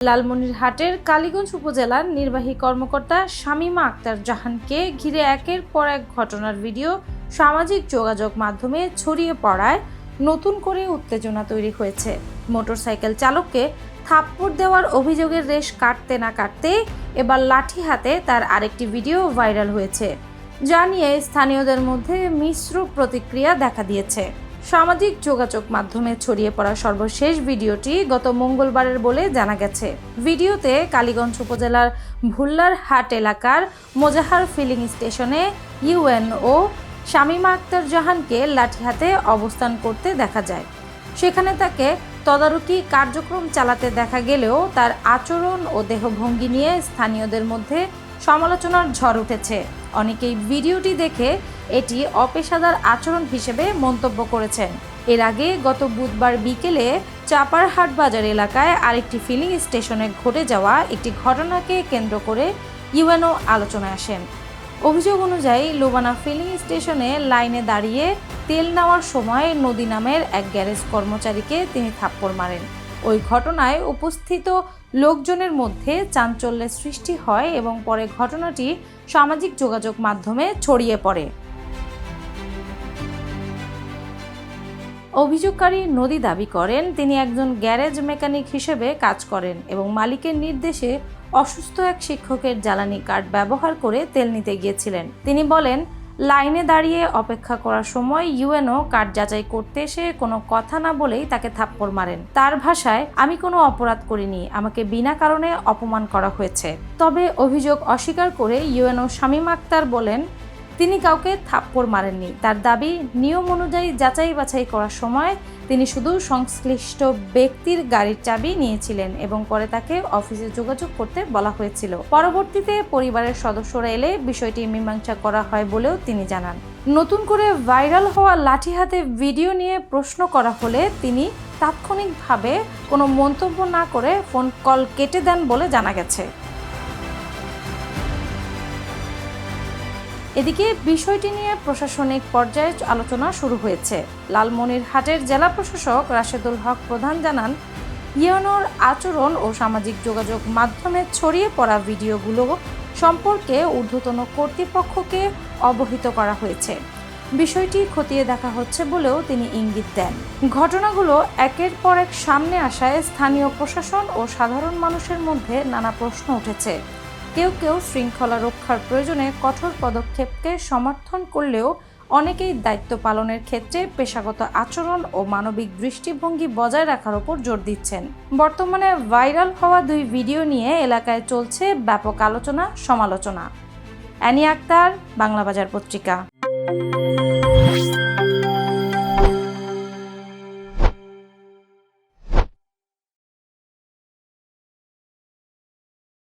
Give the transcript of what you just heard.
লালমনিরহাটের কালীগঞ্জ উপজেলার নির্বাহী কর্মকর্তা শামীমা আক্তার জাহানকে ঘিরে একের পর এক ঘটনার ভিডিও সামাজিক যোগাযোগ মাধ্যমে ছড়িয়ে পড়ায় নতুন করে উত্তেজনা তৈরি হয়েছে। মোটরসাইকেল চালককে থাপ্পড় দেওয়ার অভিযোগের রেশ কাটতে না কাটতে এবার লাঠি হাতে তার আরেকটি ভিডিও ভাইরাল হয়েছে, যা নিয়ে স্থানীয়দের মধ্যে মিশ্র প্রতিক্রিয়া দেখা দিয়েছে। সামাজিক যোগাযোগ মাধ্যমে ছড়িয়ে পড়া সর্বশেষ ভিডিওটি গত মঙ্গলবারের বলে জানা গেছে। ভিডিওতে কালীগঞ্জ উপজেলার ভুল্লার হাট এলাকার মোজাহার ফিলিং স্টেশনে ইউএনও শামীমা আক্তার জাহানকে লাঠি হাতে অবস্থান করতে দেখা যায়। সেখানে তাকে তদারকি কার্যক্রম চালাতে দেখা গেলেও তার আচরণ ও দেহভঙ্গি নিয়ে স্থানীয়দের মধ্যে সমালোচনার ঝড় উঠেছে। অনেকেই ভিডিওটি দেখে এটি অপেশাদার আচরণ হিসেবে মন্তব্য করেছেন। এর আগে গত বুধবার বিকেলে চাপারহাট বাজার এলাকায় আরেকটি ফিলিং স্টেশনে ঘটে যাওয়া একটি ঘটনাকে কেন্দ্র করে ইউএনও আলোচনায় আসেন। অভিযোগ অনুযায়ী লোবানা ফিলিং স্টেশনে লাইনে দাঁড়িয়ে তেল নেওয়ার সময় নদী নামের এক গ্যারেজ কর্মচারীকে তিনি থাপ্পড় মারেন। ওই ঘটনায় উপস্থিত লোকজনের মধ্যে চাঞ্চল্যের সৃষ্টি হয় এবং পরে ঘটনাটি সামাজিক যোগাযোগ মাধ্যমে ছড়িয়ে পড়ে। অভিযোগকারী নদী দাবি করেন তিনি একজন গ্যারেজ মেকানিক হিসেবে কাজ করেন এবং মালিকের নির্দেশে অসুস্থ এক শিক্ষকের জ্বালানি কাঠ ব্যবহার করে তেল নিতে গিয়েছিলেন। তিনি বলেন, লাইনে দাঁড়িয়ে অপেক্ষা করার সময় ইউএনও কার্ড যাচাই করতে এসে কোনো কথা না বলেই তাকে থাপ্পড় মারেন। তার ভাষায়, আমি কোনো অপরাধ করিনি, আমাকে বিনা কারণে অপমান করা হয়েছে। তবে অভিযোগ অস্বীকার করে ইউএনও শামীমা আক্তার বলেন, তিনি কাউকে থাপ্পড় মারেননি। তার দাবি, নিয়ম অনুযায়ী যাচাই বাছাই করার সময় তিনি শুধু সংশ্লিষ্ট ব্যক্তির গাড়ির চাবি নিয়েছিলেন এবং পরে তাকে অফিসে যোগাযোগ করতে বলা হয়েছিল। পরবর্তীতে পরিবারের সদস্যরা এলে বিষয়টি মীমাংসা করা হয় বলেও তিনি জানান। নতুন করে ভাইরাল হওয়া লাঠি হাতে ভিডিও নিয়ে প্রশ্ন করা হলে তিনি তাৎক্ষণিকভাবে কোনো মন্তব্য না করে ফোন কল কেটে দেন বলে জানা গেছে। এদিকে বিষয়টি নিয়ে প্রশাসনিক পর্যায়ে আলোচনা শুরু হয়েছে। লালমনিরহাটের জেলা প্রশাসক রাশেদুল হক প্রধান জানান, ইউএনওর আচরণ ও সামাজিক যোগাযোগ মাধ্যমে ছড়িয়ে পড়া ভিডিওগুলো সম্পর্কে ঊর্ধ্বতন কর্তৃপক্ষকে অবহিত করা হয়েছে। বিষয়টি খতিয়ে দেখা হচ্ছে বলেও তিনি ইঙ্গিত দেন। ঘটনাগুলো একের পর এক সামনে আসায় স্থানীয় প্রশাসন ও সাধারণ মানুষের মধ্যে নানা প্রশ্ন উঠেছে। কেউ কেউ শৃঙ্খলা রক্ষার প্রয়োজনে কঠোর পদক্ষেপকে সমর্থন করলেও অনেকেই দায়িত্ব পালনের ক্ষেত্রে পেশাগত আচরণ ও মানবিক দৃষ্টিভঙ্গি বজায় রাখার উপর জোর দিচ্ছেন। বর্তমানে ভাইরাল হওয়া দুই ভিডিও নিয়ে এলাকায় চলছে ব্যাপক আলোচনা সমালোচনা। অ্যানি আক্তার, বাংলা বাজার পত্রিকা।